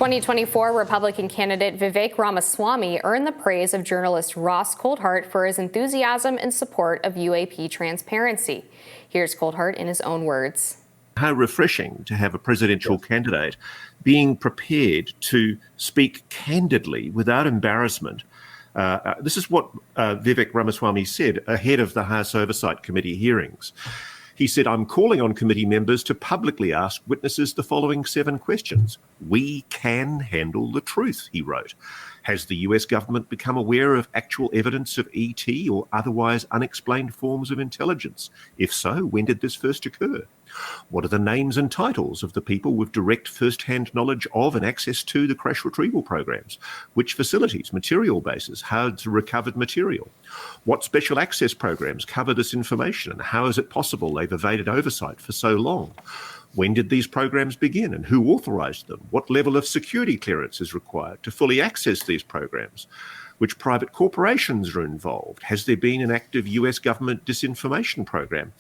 2024 Republican candidate Vivek Ramaswamy earned the praise of journalist Ross Coulthart for his enthusiasm and support of UAP transparency. Here's Coulthart in his own words. How refreshing to have a presidential candidate being prepared to speak candidly without embarrassment. This is what Vivek Ramaswamy said ahead of the House Oversight Committee hearings. He said, "I'm calling on committee members to publicly ask witnesses the following 7 questions. We can handle the truth," he wrote. Has the US government become aware of actual evidence of ET or otherwise unexplained forms of intelligence? If so, when did this first occur? What are the names and titles of the people with direct first-hand knowledge of and access to the crash retrieval programs? Which facilities, material bases, how's recovered material? What special access programs cover this information, and how is it possible they've evaded oversight for so long? When did these programs begin and who authorized them? What level of security clearance is required to fully access these programs? Which private corporations are involved? Has there been an active US government disinformation program?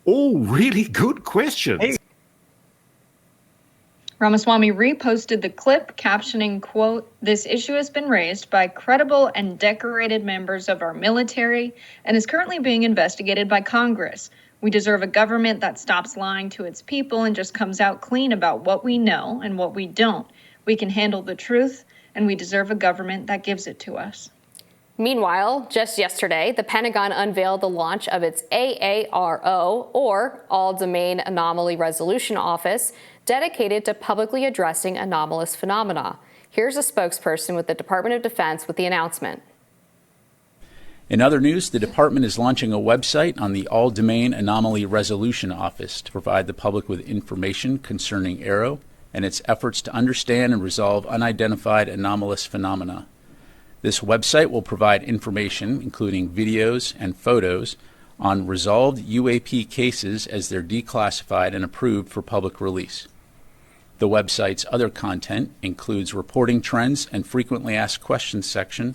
All really good questions. Ramaswamy reposted the clip, captioning, quote, "This issue has been raised by credible and decorated members of our military and is currently being investigated by Congress. We deserve a government that stops lying to its people and just comes out clean about what we know and what we don't. We can handle the truth, and we deserve a government that gives it to us." Meanwhile, just yesterday, the Pentagon unveiled the launch of its AARO, or All-Domain Anomaly Resolution Office, dedicated to publicly addressing anomalous phenomena. Here's a spokesperson with the Department of Defense with the announcement. In other news, the department is launching a website on the All-Domain Anomaly Resolution Office to provide the public with information concerning AARO and its efforts to understand and resolve unidentified anomalous phenomena. This website will provide information, including videos and photos, on resolved UAP cases as they're declassified and approved for public release. The website's other content includes reporting trends and frequently asked questions section,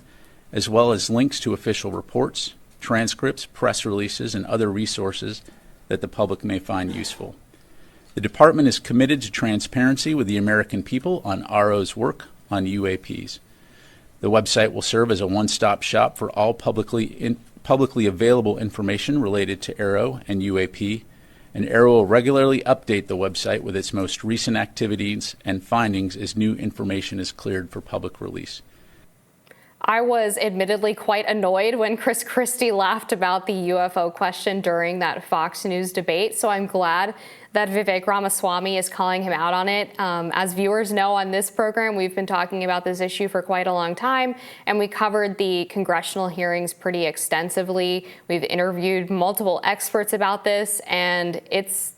as well as links to official reports, transcripts, press releases, and other resources that the public may find useful. The department is committed to transparency with the American people on AARO's work on UAPs. The website will serve as a one-stop shop for all publicly available information related to AARO and UAP, and AARO will regularly update the website with its most recent activities and findings as new information is cleared for public release. I was admittedly quite annoyed when Chris Christie laughed about the UFO question during that Fox News debate, so I'm glad that Vivek Ramaswamy is calling him out on it. As viewers know, on this program, we've been talking about this issue for quite a long time, and we covered the congressional hearings pretty extensively. We've interviewed multiple experts about this, and it's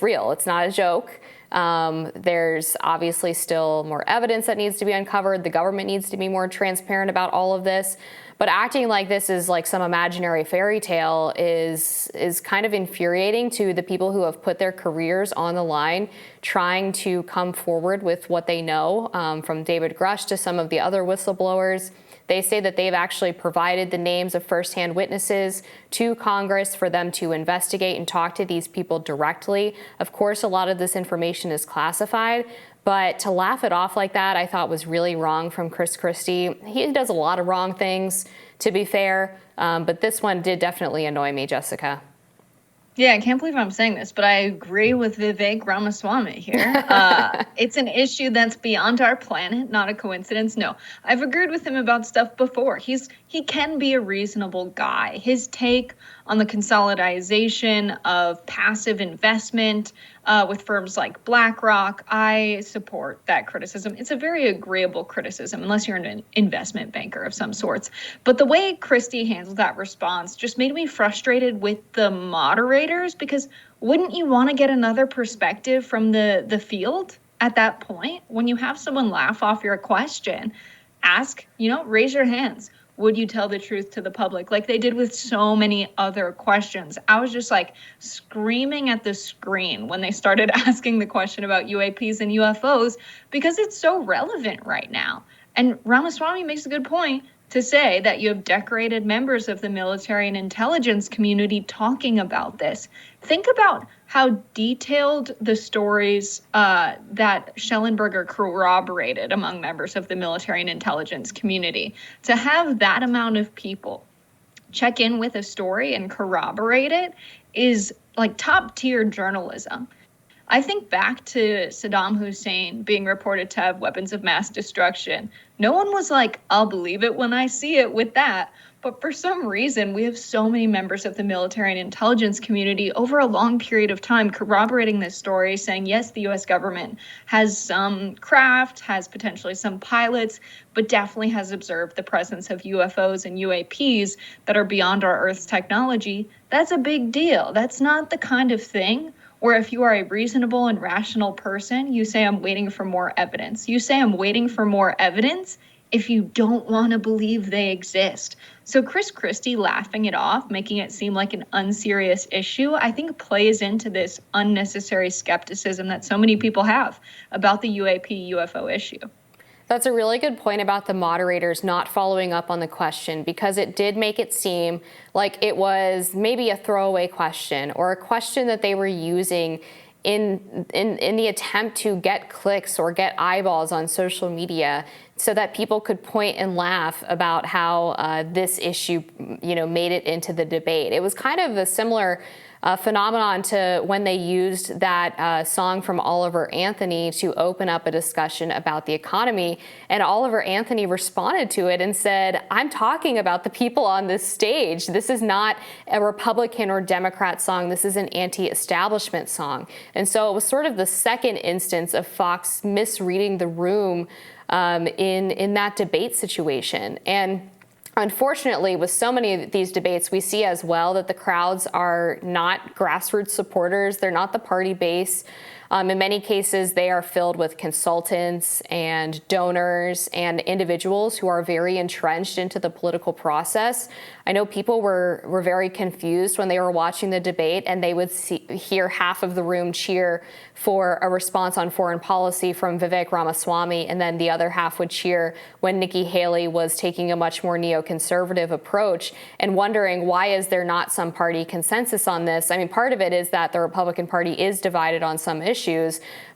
real. It's not a joke. There's obviously still more evidence that needs to be uncovered. The government needs to be more transparent about all of this. But acting like this is like some imaginary fairy tale is kind of infuriating to the people who have put their careers on the line trying to come forward with what they know, from David Grush to some of the other whistleblowers. They say that they've actually provided the names of firsthand witnesses to Congress for them to investigate and talk to these people directly. Of course, a lot of this information is classified, but to laugh it off like that, I thought was really wrong from Chris Christie. He does a lot of wrong things, to be fair, but this one did definitely annoy me, Jessica. Yeah, I can't believe I'm saying this, but I agree with Vivek Ramaswamy here. It's an issue that's beyond our planet, not a coincidence. No, I've agreed with him about stuff before. He can be a reasonable guy. His take on the consolidation of passive investment with firms like BlackRock, I support that criticism. It's a very agreeable criticism, unless you're an investment banker of some sorts. But the way Christie handled that response just made me frustrated with the moderators, because wouldn't you want to get another perspective from the field at that point? When you have someone laugh off your question, ask, raise your hands. Would you tell the truth to the public? Like they did with so many other questions. I was just like screaming at the screen when they started asking the question about UAPs and UFOs, because it's so relevant right now. And Ramaswamy makes a good point to say that you have decorated members of the military and intelligence community talking about this. Think about how detailed the stories that Schellenberger corroborated among members of the military and intelligence community. To have that amount of people check in with a story and corroborate it is like top tier journalism. I think back to Saddam Hussein being reported to have weapons of mass destruction. No one was like, I'll believe it when I see it with that. But for some reason, we have so many members of the military and intelligence community over a long period of time corroborating this story, saying, yes, the US government has some craft, has potentially some pilots, but definitely has observed the presence of UFOs and UAPs that are beyond our Earth's technology. That's a big deal. That's not the kind of thing where if you are a reasonable and rational person, you say, I'm waiting for more evidence. You say, I'm waiting for more evidence if you don't want to believe they exist. So Chris Christie laughing it off, making it seem like an unserious issue, I think plays into this unnecessary skepticism that so many people have about the UAP UFO issue. That's a really good point about the moderators not following up on the question, because it did make it seem like it was maybe a throwaway question or a question that they were using in the attempt to get clicks or get eyeballs on social media so that people could point and laugh about how this issue, made it into the debate. It was kind of a similar phenomenon to when they used that song from Oliver Anthony to open up a discussion about the economy. And Oliver Anthony responded to it and said, I'm talking about the people on this stage. This is not a Republican or Democrat song. This is an anti-establishment song. And so it was sort of the second instance of Fox misreading the room in that debate situation. And unfortunately, with so many of these debates, we see as well that the crowds are not grassroots supporters. They're not the party base. In many cases, they are filled with consultants and donors and individuals who are very entrenched into the political process. I know people were very confused when they were watching the debate, and they would hear half of the room cheer for a response on foreign policy from Vivek Ramaswamy, and then the other half would cheer when Nikki Haley was taking a much more neoconservative approach, and wondering, why is there not some party consensus on this? I mean, part of it is that the Republican Party is divided on some issues,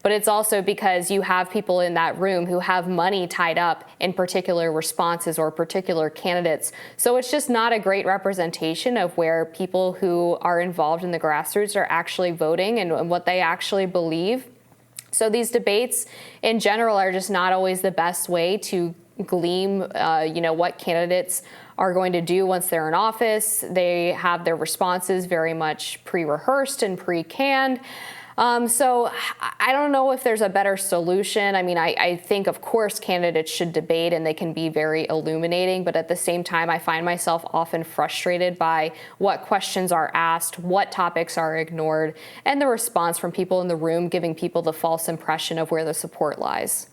but it's also because you have people in that room who have money tied up in particular responses or particular candidates. So it's just not a great representation of where people who are involved in the grassroots are actually voting and what they actually believe. So these debates in general are just not always the best way to glean, what candidates are going to do once they're in office. They have their responses very much pre-rehearsed and pre-canned. So I don't know if there's a better solution. I mean, I think, of course, candidates should debate and they can be very illuminating. But at the same time, I find myself often frustrated by what questions are asked, what topics are ignored, and the response from people in the room giving people the false impression of where the support lies.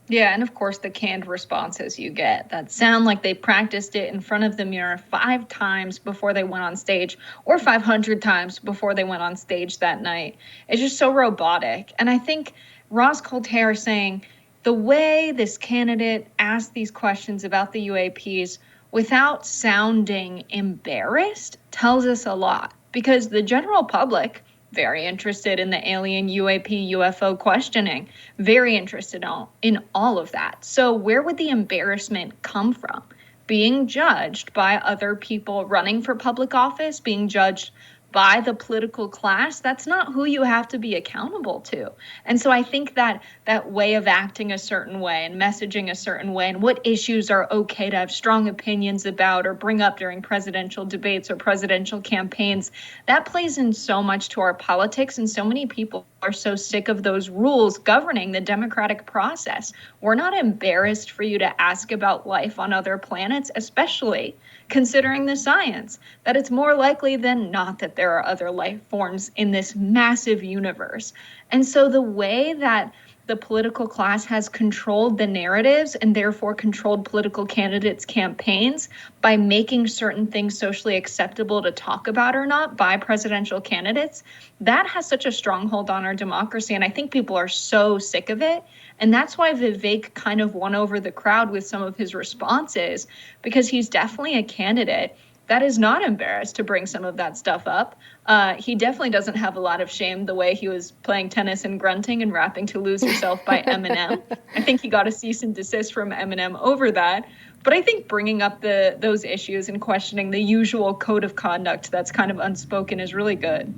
Yeah, and of course the canned responses you get that sound like they practiced it in front of the mirror 5 times before they went on stage, or 500 times before they went on stage that night. It's just so robotic. And I think Ross Coulter saying the way this candidate asked these questions about the UAPs without sounding embarrassed tells us a lot, because the general public, very interested in the alien UAP UFO questioning, very interested in all of that. So where would the embarrassment come from? Being judged by other people running for public office, being judged by the political class, that's not who you have to be accountable to. And so I think that way of acting a certain way and messaging a certain way, and what issues are okay to have strong opinions about or bring up during presidential debates or presidential campaigns, that plays in so much to our politics. And so many people are so sick of those rules governing the democratic process. We're not embarrassed for you to ask about life on other planets, especially considering the science, that it's more likely than not that there are other life forms in this massive universe. And so the way that the political class has controlled the narratives and therefore controlled political candidates' campaigns by making certain things socially acceptable to talk about or not by presidential candidates, that has such a stronghold on our democracy. And I think people are so sick of it. And that's why Vivek kind of won over the crowd with some of his responses, because he's definitely a candidate that is not embarrassed to bring some of that stuff up. He definitely doesn't have a lot of shame the way he was playing tennis and grunting and rapping to Lose Yourself by Eminem. I think he got a cease and desist from Eminem over that. But I think bringing up those issues and questioning the usual code of conduct that's kind of unspoken is really good.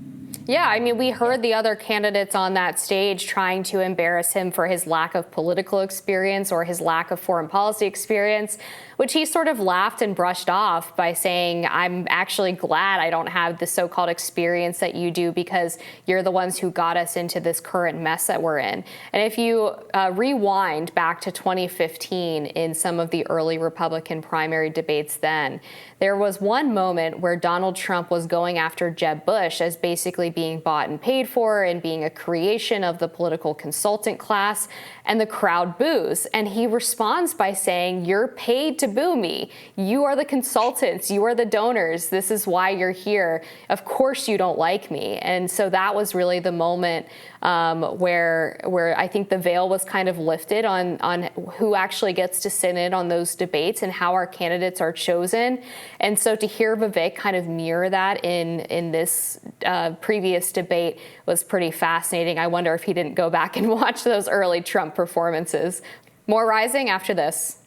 Yeah, I mean, we heard the other candidates on that stage trying to embarrass him for his lack of political experience or his lack of foreign policy experience, which he sort of laughed and brushed off by saying, I'm actually glad I don't have the so-called experience that you do because you're the ones who got us into this current mess that we're in. And if you rewind back to 2015 in some of the early Republican primary debates then, there was one moment where Donald Trump was going after Jeb Bush as basically being bought and paid for and being a creation of the political consultant class, and the crowd boos. And he responds by saying, you're paid to boo me. You are the consultants. You are the donors. This is why you're here. Of course you don't like me. And so that was really the moment where I think the veil was kind of lifted on who actually gets to sit in on those debates and how our candidates are chosen. And so to hear Vivek kind of mirror that in this previous debate was pretty fascinating. I wonder if he didn't go back and watch those early Trump performances. More Rising after this.